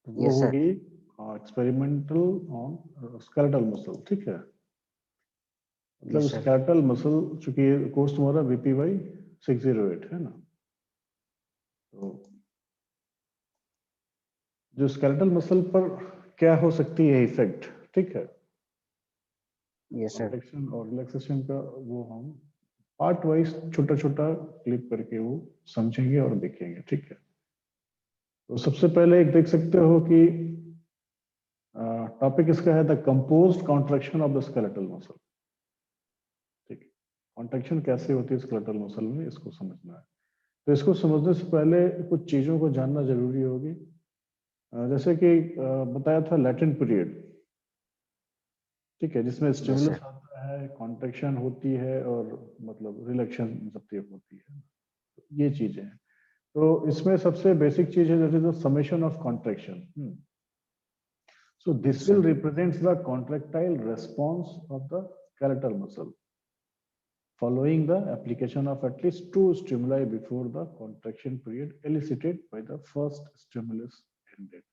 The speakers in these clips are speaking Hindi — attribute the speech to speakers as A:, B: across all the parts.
A: वो
B: Yes, sir.
A: होगी एक्सपेरिमेंटल ऑन स्केलेटल मसल, ठीक है। मतलब
B: Yes, sir.
A: स्केलेटल मसल, चूंकि कोर्स तुम्हारा VPY 608 है ना, तो जो स्केलेटल मसल पर क्या हो सकती है इफेक्ट, ठीक है,
B: Yes, sir.
A: कॉन्ट्रैक्शन और रिलैक्सेशन का, वो हम पार्ट वाइज छोटा छोटा क्लिप करके वो समझेंगे और देखेंगे, ठीक है। तो सबसे पहले एक देख सकते हो कि टॉपिक इसका है the composed contraction of the skeletal muscle, ठीक है। कॉन्ट्रैक्शन कैसे होती है स्केलेटल मसल में, इसको समझना है। तो इसको समझने से पहले कुछ चीजों को जानना जरूरी होगी। जैसे कि बताया था लैटेंट पीरियड, ठीक है, जिसमें
B: Yes,
A: स्टिमुलस
B: sir.
A: आता है, कॉन्ट्रैक्शन होती है और मतलब रिलैक्सेशन सबसे होती है, ये चीजें हैं। तो इसमें सबसे बेसिक चीज है that is the summation of contraction. So this
B: Yes,
A: will
B: sir.
A: represents the contractile response of the skeletal muscle following the application of at least two stimuli before the contraction period elicited by the first stimulus ended.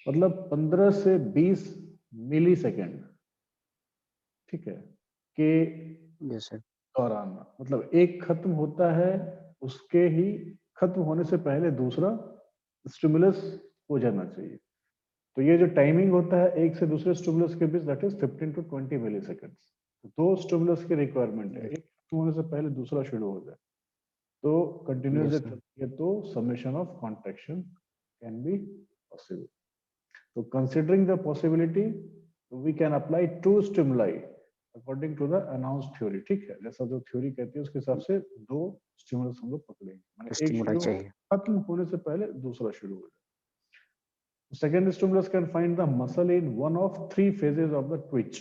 A: मतलब 15 से 20 मिली सेकेंड, ठीक है, के
B: Yes, sir.
A: दौरान, मतलब एक खत्म होता है, उसके ही खत्म होने से पहले दूसरा स्टिमुलस हो जाना चाहिए। तो ये जो टाइमिंग होता है एक से दूसरे स्टिमुलस के बीच, that is 15 to 20 milliseconds. दो स्टिमुलस की रिक्वायरमेंट है,
B: Yes,
A: एक खत्म होने से पहले दूसरा शुरू हो जाए, तो कंटिन्यूस
B: yes,
A: जब
B: sir.
A: चलती है तो summation of contraction can be possible. तो considering the possibility, we can apply two stimuli according to the announce theory, ठीक है। जैसा जो थ्योरी कहती है उसके हिसाब से दो स्टिमुलस हम लोग पकड़ेंगे, माने एक
B: Stimuli
A: शुरू हो,
B: चाहिए.
A: खत्म होने से पहले दूसरा शुरू हो जाए। Second stimulus can find the muscle in one of three phases of the twitch.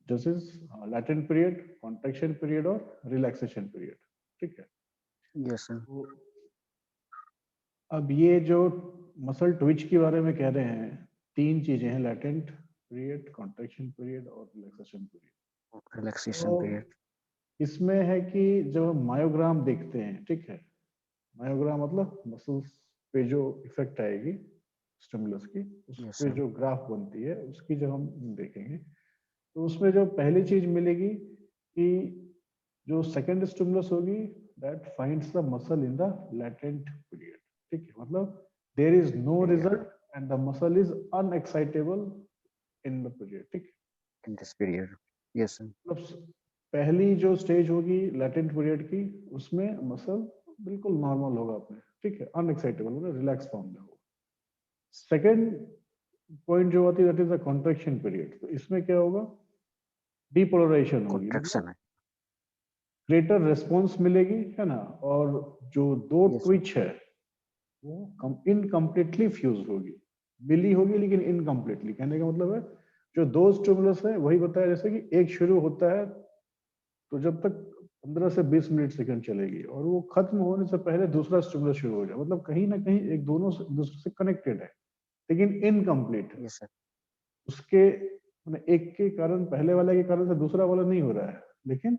A: This is latent period, contraction period और relaxation period, ठीक है।
B: Yes, sir.
A: तो अब ये जो मसल ट्विच के बारे में कह रहे हैं, तीन चीजें हैं, latent period, contraction period और relaxation period।
B: Relaxation
A: तो
B: period.
A: इसमें है कि जब हम मायोग्राम देखते हैं, ठीक है, मायोग्राम मतलब मसल्स पे जो इफेक्ट आएगी स्टिमुलस की, उस
B: Yes,
A: पे
B: sir.
A: जो ग्राफ बनती है उसकी जब हम देखेंगे, तो उसमें जो पहली चीज मिलेगी कि जो सेकंड स्टिमुलस होगी, that finds the muscle in the latent period, ठीक है। मतलब there is no
B: Period.
A: Result and the muscle is unexcitable in the period, ठीक।
B: In this period. Yes, sir.
A: मतलब पहली जो स्टेज होगी लैटेंट पीरियड की, उसमें मसल बिल्कुल नॉर्मल होगा अपने, ठीक है, अनएक्साइटेबल मतलब रिलैक्स फॉर्म में होगा। सेकंड पॉइंट जो होती है that is the contraction period. तो इसमें क्या होगा, डिपोलराइजेशन होगी,
B: Contraction
A: मतलब
B: है.
A: ग्रेटर रिस्पॉन्स मिलेगी, है ना, और जो दो
B: Yes, sir.
A: ट्विच है वो इनकम्प्लीटली फ्यूज होगी, मिली होगी लेकिन इनकम्प्लीटली। कहने का मतलब है जो दो स्टिमुलस है वही बताया, जैसे कि एक शुरू होता है तो जब तक 15 से 20 मिनट सेकंड चलेगी और वो खत्म होने से पहले दूसरा स्टिमुलस शुरू हो जाए, मतलब कहीं ना कहीं एक दोनों से दूसरे से कनेक्टेड है लेकिन इनकम्प्लीट है।
B: Yes, sir.
A: उसके एक के कारण, पहले वाले के कारण से दूसरा वाला नहीं हो रहा है, लेकिन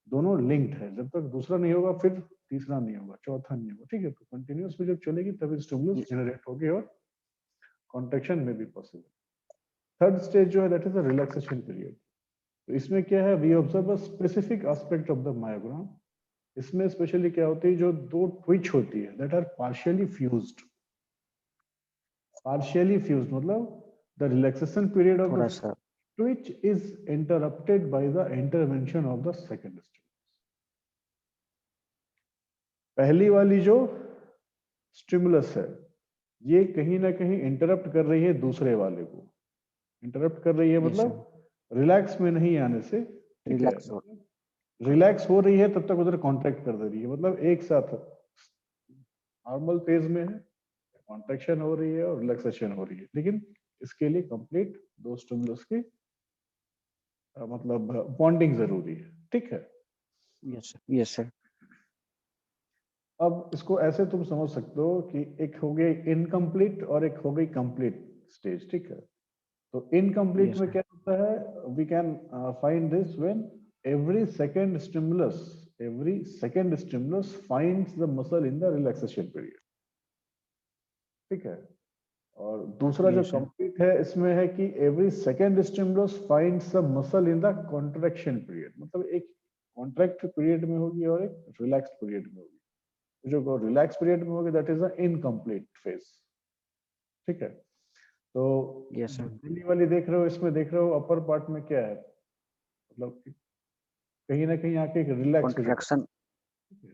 A: दोनों लिंक्ड है। जब तक दूसरा नहीं होगा फिर तीसरा नहीं होगा, चौथा नहीं होगा, ठीक है। तो कंटिन्यूअस में जब चलेगी तभी स्टिमुलस जनरेट होगी और कॉन्ट्रैक्शन में भी पॉसिबल। थर्ड स्टेज जो है that is the relaxation period. तो इसमें क्या है, we observe a specific aspect of the myogram. इसमें स्पेशली क्या होती है, जो दो ट्विच होती है that are partially fused. Partially fused मतलब the relaxation period of the
B: थोड़ा सा.
A: twitch is interrupted by the intervention of the second stimulus. पहली वाली जो स्टिमुलस है ये कहीं ना कहीं इंटरप्ट कर रही है दूसरे वाले को, इंटरप्ट कर रही है
B: Yes, sir.
A: मतलब रिलैक्स में नहीं आने से, ठीक है।
B: Relax हो.
A: रिलैक्स हो रही है तब तक उधर कॉन्ट्रैक्ट कर दे रही है, मतलब एक साथ नॉर्मल फेज में है, कॉन्ट्रैक्शन हो रही है और रिलैक्सेशन हो रही है, लेकिन इसके लिए कंप्लीट दो स्टिमुलस की मतलब बॉन्डिंग जरूरी है, ठीक है।
B: Yes, sir. Yes, sir.
A: अब इसको ऐसे तुम समझ सकते हो कि एक हो गई इनकम्प्लीट और एक हो गई कंप्लीट स्टेज, ठीक है। तो इनकम्प्लीट
B: Yes,
A: में
B: sir.
A: क्या होता है, we can find this when every second stimulus finds the muscle in the relaxation period. ठीक है। और दूसरा जो
B: Yes, sir.
A: कंप्लीट है इसमें है कि every second stimulus finds a muscle in the contraction period, मतलब एक कॉन्ट्रैक्ट पीरियड में होगी और एक रिलैक्स पीरियड में होगी। जो रिलैक्स पीरियड में होगी that is a incomplete phase, ठीक है। तो
B: Yes,
A: जो
B: sir.
A: पहली वाली देख रहे हो इसमें देख रहे हो अपर पार्ट में क्या है, मतलब कि कहीं ना कहीं आके एक रिलैक्स हो जाता
B: Contraction.
A: है,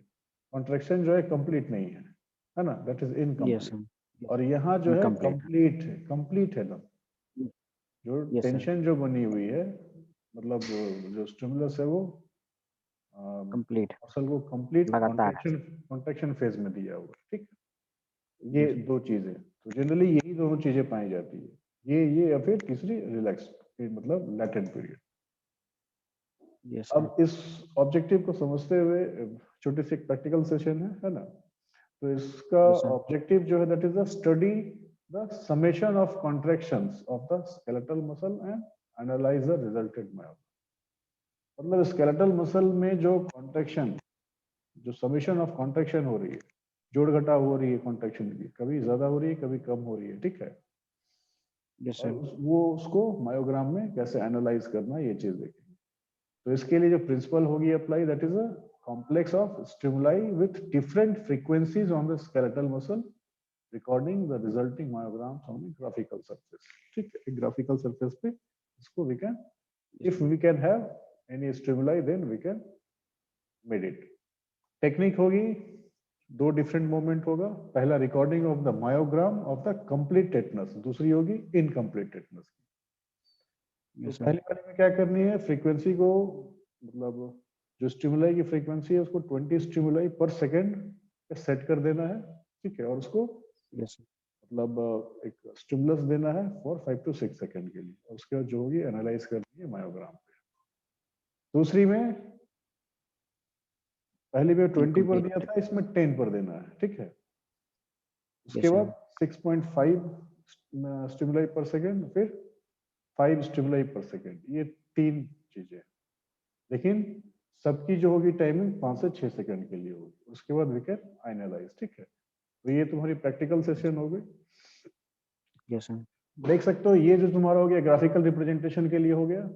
A: कॉन्ट्रैक्शन जो है कंप्लीट नहीं है ना, that is
B: Yes,
A: incomplete.
B: sir.
A: और यहाँ जो है
B: Incomplete.
A: कंप्लीट है ना, जो
B: Yes, sir.
A: टेंशन जो बनी हुई है, मतलब जो स्टिमुलस है वो
B: Complete.
A: मसल को कंप्लीट
B: लगातार है।
A: कॉन्ट्रैक्शन फेज में दिया हुआ है, ठीक। ये
B: Yes, sir.
A: दो चीजें, तो जनरली यही दोनों चीजें पाई जाती है, ये या फिर तीसरी रिलैक्स, मतलब लैटेंट पीरियड।
B: Yes, sir.
A: अब इस ऑब्जेक्टिव को समझते हुए छोटी सी प्रैक्टिकल सेशन है ना। तो इसका
B: Yes, sir.
A: ऑब्जेक्टिव जो है that is the study the summation of contractions of the skeletal muscle and analyse the resulted myogram. मतलब स्केलेटल मसल में जो कॉन्ट्रैक्शन, जो समेशन ऑफ कॉन्ट्रैक्शन हो रही है, जोड़ घटाव हो रही है कॉन्ट्रैक्शन की, कभी ज्यादा हो रही है कभी कम हो रही है, ठीक है।
B: Yes,
A: और
B: sir.
A: वो उसको मायोग्राम में कैसे एनालाइज करना है ये चीज देखेंगे। तो इसके लिए जो प्रिंसिपल होगी apply that is a complex of stimuli with different frequencies on the skeletal muscle recording the resulting myograms on graphical surface, ठीक है। ग्राफिकल सरफेस पे इसको we can,
B: Yes,
A: if we can have any stimuli then we can made it. Technique होगी, दो डिफरेंट मोमेंट होगा, पहला recording of the myogram of the complete tetanus, दूसरी होगी इनकम्प्लीट टेटनस। तो
B: yes, sir.
A: पहले वाले में क्या करनी है, फ्रीक्वेंसी को, मतलब जो स्टिमुलाई की फ्रीक्वेंसी है उसको 20 स्टिमुलाई पर सेकेंड सेट कर देना है, ठीक है। और उसको
B: Yes, sir.
A: मतलब एक स्टिमुलस देना है फॉर 5 to 6 सेकेंड के लिए, और उसके बाद जो होगी एनालाइज करनी है मायोग्राम पे। दूसरी में, पहली में 20 पर दिया
B: Incomplete.
A: था, इसमें 10 पर देना है, ठीक है। उसके
B: Yes, sir.
A: बाद 6.5 स्टिमुलाई पर सेकेंड, फिर 5 स्टिमुलाई पर सेकेंड, ये तीन चीजें। लेकिन सबकी जो होगी टाइमिंग 5 से 6 सेकंड के लिए होगी, उसके बाद वी कैन एनालाइज, ठीक है। तो ये तुम्हारी प्रैक्टिकल सेशन हो गई।
B: Yes, sir.
A: देख सकते हो ये जो तुम्हारा हो गया ग्राफिकल रिप्रेजेंटेशन के लिए हो गया,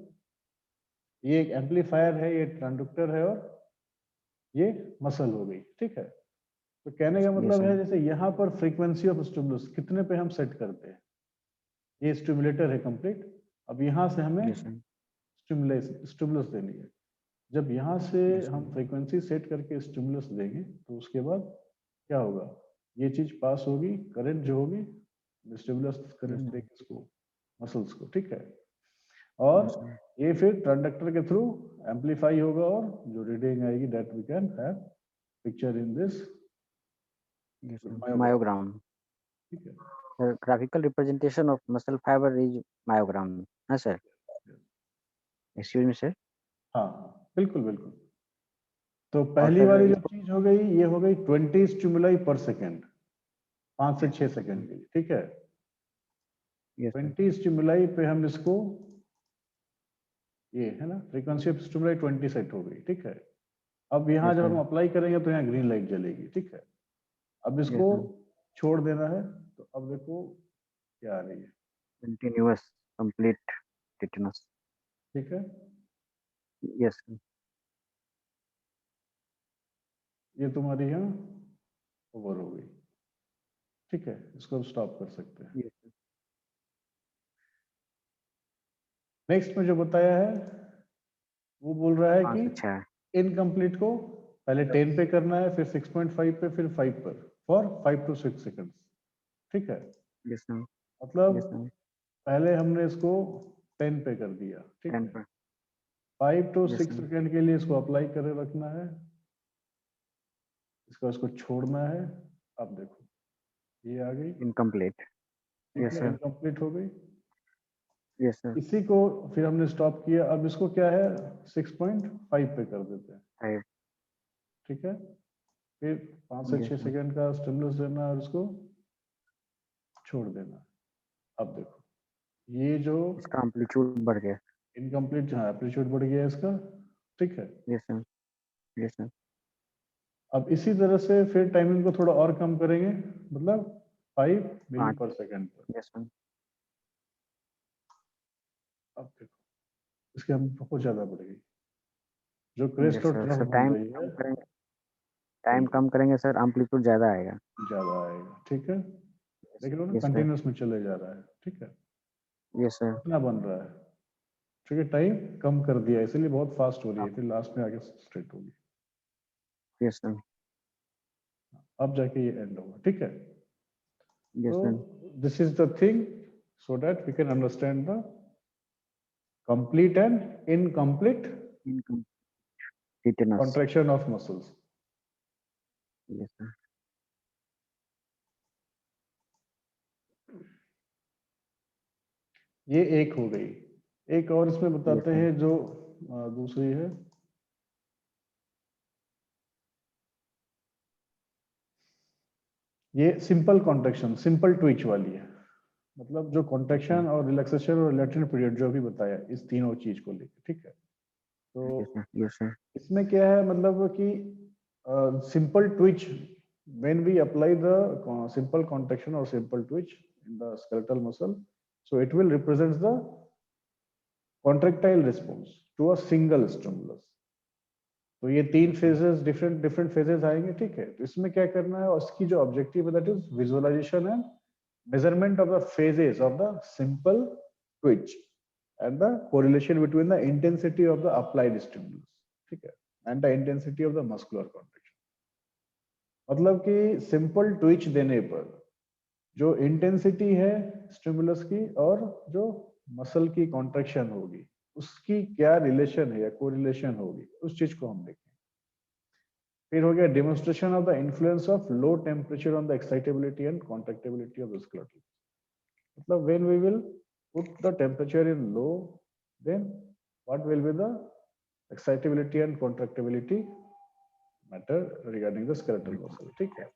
A: ये एक एम्पलीफायर है, ये ट्रांसड्यूसर है, और ये मसल हो गई, ठीक है। तो कहने का
B: Yes,
A: मतलब
B: sir.
A: है जैसे यहाँ पर फ्रीक्वेंसी ऑफ स्टिमुलस कितने पे हम सेट करते हैं, ये स्टिमुलेटर है कंप्लीट। अब यहाँ से हमें
B: Yes, sir.
A: स्टिमुलस देनी है। जब यहाँ से
B: Yes, sir.
A: हम फ्रीक्वेंसी सेट करके स्टिमुलस देंगे तो उसके बाद क्या होगा, ये चीज पास होगी, करंट जो होगी, स्टिमुलस
B: Yes,
A: करंट
B: sir.
A: देगी इसको, मसल्स को, ठीक है।
B: Yes,
A: और
B: sir.
A: ये फिर कंडक्टर के थ्रू एम्पलीफाई होगा, और जो रीडिंग आएगी that we can have picture in this
B: Yes, sir.
A: Myogram,
B: Myogram.
A: ठीक है।
B: The graphical representation of muscle fiber is myogram. Yes, sir. Excuse me, sir.
A: हाँ बिल्कुल बिल्कुल। तो
B: और
A: पहली
B: सर
A: वाली जो
B: इसको
A: चीज हो गई ये हो गई 20 स्टिमुलाई पर सेकेंड, 5 से 6 सेकेंड के लिए, ठीक है।
B: yes, sir.
A: 20 स्टिमुलाई पे हम इसको, ये है ना फ्रीक्वेंसी ऑफ स्टिमुलाई 20 सेट हो गई, ठीक है। अब यहाँ
B: Yes,
A: जब हम
B: sir.
A: अप्लाई करेंगे तो यहाँ ग्रीन लाइट जलेगी, ठीक है। अब
B: Yes,
A: इसको
B: sir.
A: छोड़ देना है, तो अब देखो क्या आ रही है,
B: Continuous, complete tetanus.
A: ठीक है।
B: Yes, sir.
A: ये तुम्हारी यहाँ ओवर हो गई, ठीक है। इसको हम स्टॉप कर सकते हैं।
B: Yes, sir.
A: नेक्स्ट में जो बताया है वो बोल रहा है कि
B: 5 से 6.
A: इनकम्प्लीट को पहले 10 पे करना है, फिर 6.5 पे, फिर 5 पर, फॉर 5 to 6 सेकंड्स, ठीक है।
B: Yes, sir.
A: मतलब
B: Yes, sir.
A: पहले हमने इसको 10 पे कर दिया, ठीक
B: 10
A: है।
B: per.
A: 5 to
B: Yes,
A: 6
B: sir.
A: Second के लिए इसको अप्लाई करे रखना है, इसको छोड़ना है। अब देखो ये आ गई,
B: Incomplete.
A: ठीक
B: Yes,
A: है,
B: sir.
A: इनकम्प्लीट हो गई।
B: Yes, sir.
A: इसी को फिर हमने स्टॉप किया, अब इसको क्या है 6.5 पे कर देते हैं,
B: 5.
A: ठीक है। फिर 5 से
B: Yes,
A: 6
B: sir.
A: सेकंड का स्टिमुलस देना और इसको छोड़ देना। अब देखो ये जो
B: इसका amplitude बढ़ गया.
A: इनकम्प्लीट, हाँ एम्पलीट्यूड बढ़ गया इसका, ठीक है।
B: Yes, sir. Yes, sir.
A: अब इसी तरह से फिर टाइमिंग को थोड़ा और कम करेंगे, मतलब 5 मिली पर सेकेंड पर।
B: Yes, sir.
A: अब देखो इसके हम बहुत ज्यादा बढ़ेगी, जो
B: Yes,
A: क्रेस्ट और
B: sir.
A: ट्रफ
B: So
A: बन
B: time
A: रही है
B: कम करेंगे, टाइम कम करेंगे सर, एम्पलीट्यूड ज्यादा आएगा।
A: ज्यादा आएगा, ठीक है, लेकिन वो
B: Yes, sir.
A: कंटिन्यूस में चले जा रहा है, ठीक है,
B: Yes, sir.
A: इतना बन रहा है, ठीक है, टाइम कम कर दिया इसलिए बहुत फास्ट हो रही है, फिर लास्ट में आगे स्ट्रेट होगी,
B: Yes, sir.
A: अब जाके ये एंड होगा, ठीक है।
B: Yes,
A: So
B: sir.
A: this is the thing, so that we can understand the complete and incomplete
B: Incompleteness.
A: contraction of muscles.
B: Yes, sir.
A: ये एक हो गई, एक और इसमें बताते
B: Yes, sir.
A: हैं जो दूसरी है, ये सिंपल कॉन्ट्रैक्शन, सिंपल ट्विच वाली है, मतलब जो कॉन्ट्रैक्शन और रिलैक्सेशन और लेटेंट पीरियड जो भी बताया इस तीनों चीज को लेकर, ठीक है। तो
B: Yes, sir. Yes, sir.
A: इसमें क्या है, मतलब कि simple Twitch, when we apply the simple contraction or simple twitch in the skeletal muscle, so it will represent the contractile response to a single stimulus. तो ये तीन फेजेस, डिफरेंट डिफरेंट फेजेस आएंगे, ठीक है। तो इसमें क्या करना है, और इसकी जो ऑब्जेक्टिव है that is visualization and measurement of the phases of the simple twitch and the correlation between the intensity of the applied stimulus, ठीक है, and the intensity of the muscular contraction। मतलब कि सिंपल ट्विच देने पर जो इंटेंसिटी है स्टिमुलस की और जो मसल की कॉन्ट्रैक्शन होगी उसकी क्या रिलेशन है या कोरिलेशन होगी, उस चीज को हम देखें। फिर हो गया demonstration of the influence of low temperature on the excitability and contractibility of the skeletal. मतलब when we will put the temperature in low, then what will be the excitability and contractibility matter regarding the skeletal muscle, ठीक है।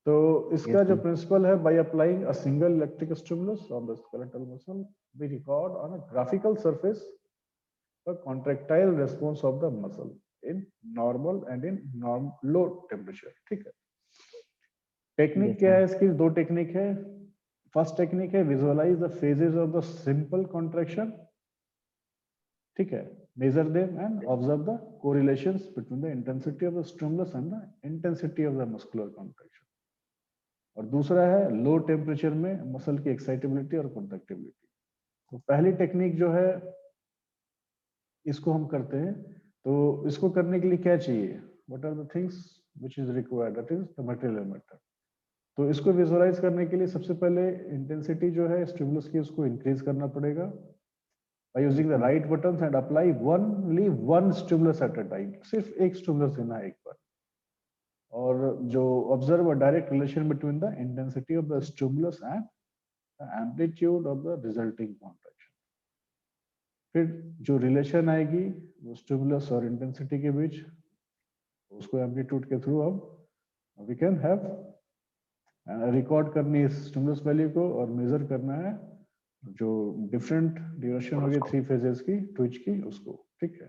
A: तो इसका
B: Yes,
A: जो
B: sir.
A: प्रिंसिपल है, by applying a single electric stimulus on the skeletal muscle, we record on a graphical surface the contractile response of the muscle in normal and in low temperature, ठीक है। टेक्निक
B: Yes,
A: क्या
B: sir.
A: है इसकी, दो टेक्निक है। फर्स्ट टेक्निक है visualize the phases of the simple contraction, ठीक है, measure them and observe the correlations between the intensity of the stimulus and the intensity of the muscular contraction. और दूसरा है लो टेम्परेचर में मसल की एक्साइटेबिलिटी और कॉन्ट्रैक्टिबिलिटी। तो पहली टेक्निक जो है इसको हम करते हैं, तो इसको करने के लिए क्या चाहिए, what are the things which is required, that is the material method. तो इसको विजुअलाइज करने के लिए सबसे पहले इंटेंसिटी जो है स्टिमुलस की उसको इंक्रीज करना पड़ेगा by using the right buttons and apply only one stimulus at a time, सिर्फ एक स्टिमुलस देना है एक बार। और जो observe direct relation between the intensity of the stimulus and the amplitude of the resulting contraction. फिर जो रिलेशन आएगी वो स्टिमुलस और इंटेंसिटी के बीच, उसको एम्पलीट्यूड के थ्रू अब वी कैन हैव रिकॉर्ड करनी है स्टिमुलस वैल्यू को और मेजर करना है जो डिफरेंट ड्यूरेशन होगी थ्री फेजेस की ट्विच की उसको, ठीक है।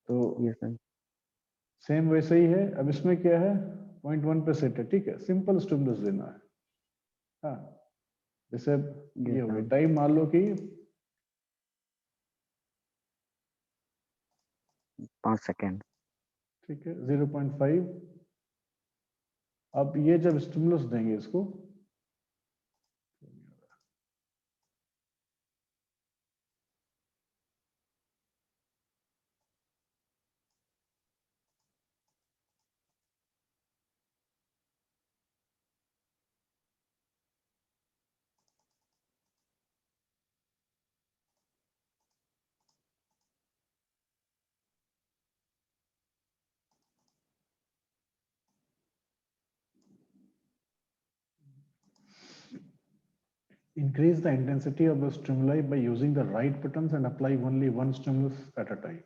A: तो
B: Yes, sir.
A: सेम वैसे ही है। अब इसमें क्या है, 0.1 पे सेट है, ठीक है, सिंपल स्टिमुलस देना है। हाँ, जैसे ये
B: Yes,
A: हो गया
B: sir.
A: टाइम मान लो कि
B: 5 seconds.
A: ठीक है 0.5। अब ये जब स्टिमुलस देंगे इसको, increase the intensity of the stimuli by using the right buttons and apply only one stimulus at a time.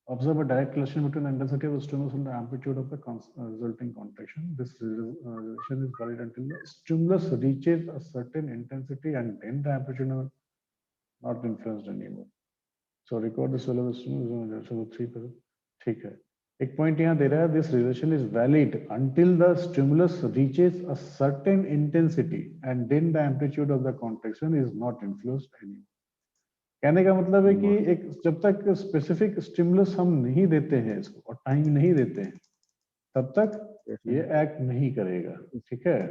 A: Observe a direct relation between the intensity of the stimulus and the amplitude of the resulting contraction. This relation is valid until the stimulus reaches a certain intensity and then the amplitude are not influenced anymore. So record the stimulus 3%, ठीक है। एक पॉइंट यहाँ दे रहा है, this relation is valid until the stimulus reaches a certain intensity and then the amplitude of the contraction is not influenced any. कहने का मतलब है कि एक जब तक स्पेसिफिक स्टिमुलस हम नहीं देते हैं इसको और टाइम नहीं देते हैं तब तक ये एक्ट नहीं करेगा। ठीक है,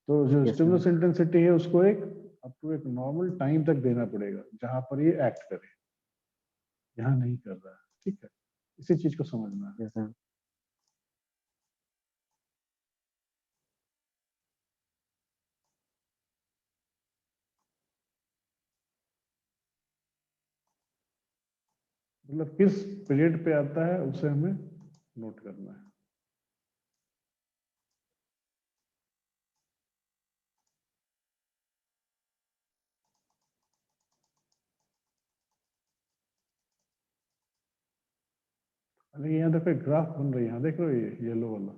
A: तो जो स्टिमुलस इंटेंसिटी है उसको एक अप टू एक नॉर्मल टाइम तक देना पड़ेगा जहां पर ये एक्ट करे, यहाँ नहीं कर रहा है। ठीक है, इसी चीज को समझना है। मतलब किस पीरियड पे आता है उसे हमें नोट करना है। अरे यहाँ देखो एक ग्राफ बन रही है, यहाँ देख रहे हो ये येलो वाला,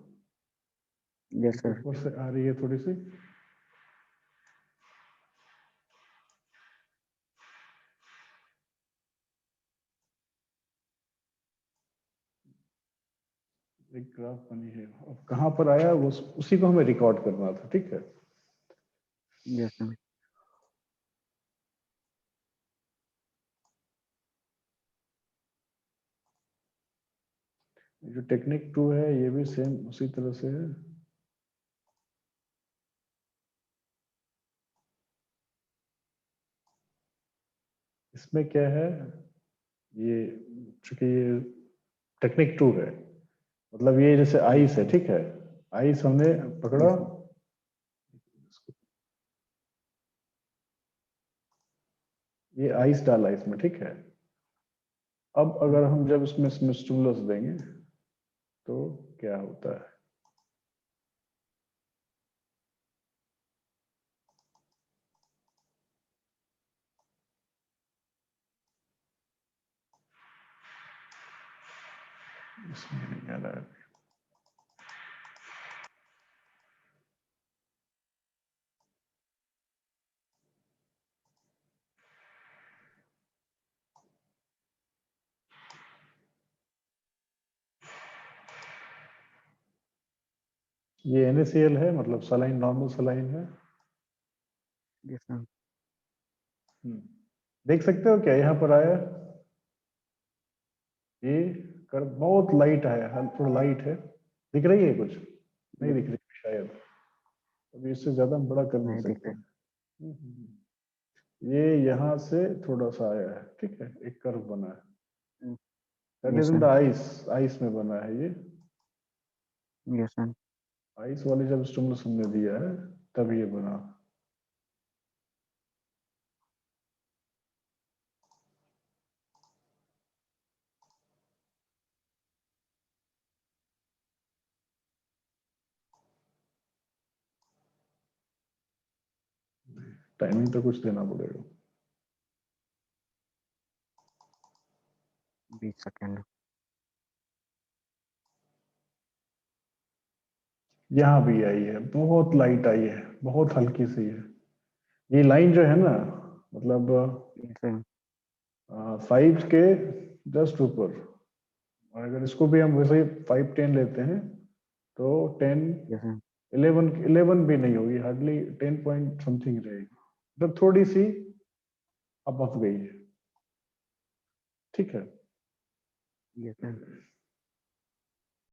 B: यस सर,
A: ऊपर से आ रही है थोड़ी सी। एक ग्राफ बनी है, अब कहाँ पर आया वो उसी को हमें रिकॉर्ड करना था। ठीक है,
B: यस सर,
A: जो टेक्निक 2 है ये भी सेम उसी तरह से है। इसमें क्या है, ये चूंकि ये टेक्निक 2 है, मतलब ये जैसे आइस है। ठीक है, आइस हमने पकड़ा, ये आइस डाला इसमें। ठीक है, अब अगर हम जब इसमें स्टिमुलस देंगे तो क्या होता है, इसमें नहीं आ रहा है। ये NaCl है, मतलब सलाइन, नॉर्मल सलाइन है।
B: यस सर,
A: देख सकते हो क्या यहाँ पर आया, ये कर बहुत लाइट आया है, थोड़ा लाइट है। दिख रही है कुछ, नहीं दिख रही शायद, अभी इससे ज्यादा हम बड़ा कर नहीं
B: नहीं दिख
A: सकते।
B: रहा।
A: ये यहाँ से थोड़ा सा आया है। ठीक है, एक कर्व बना है, that
B: yes
A: is in the
B: sir,
A: ice, ice में बना है ये।
B: यस सर,
A: आइस वाली जब स्टिमुलस हमने दिया है तब ये बना। टाइमिंग तो कुछ देना पड़ेगा।
B: 20 सेकेंड।
A: यहाँ भी आई है, बहुत लाइट आई है, बहुत हल्की सी है। ये लाइन जो है ना, मतलब
B: यस सर,
A: 5 के जस्ट ऊपर, और अगर इसको भी हम वैसे ही 5-10 लेते हैं तो 10,
B: यस सर,
A: 11 भी नहीं होगी, हार्डली 10 पॉइंट समथिंग रहेगी, मतलब थोड़ी सी अबव गई है। ठीक है,
B: यस सर।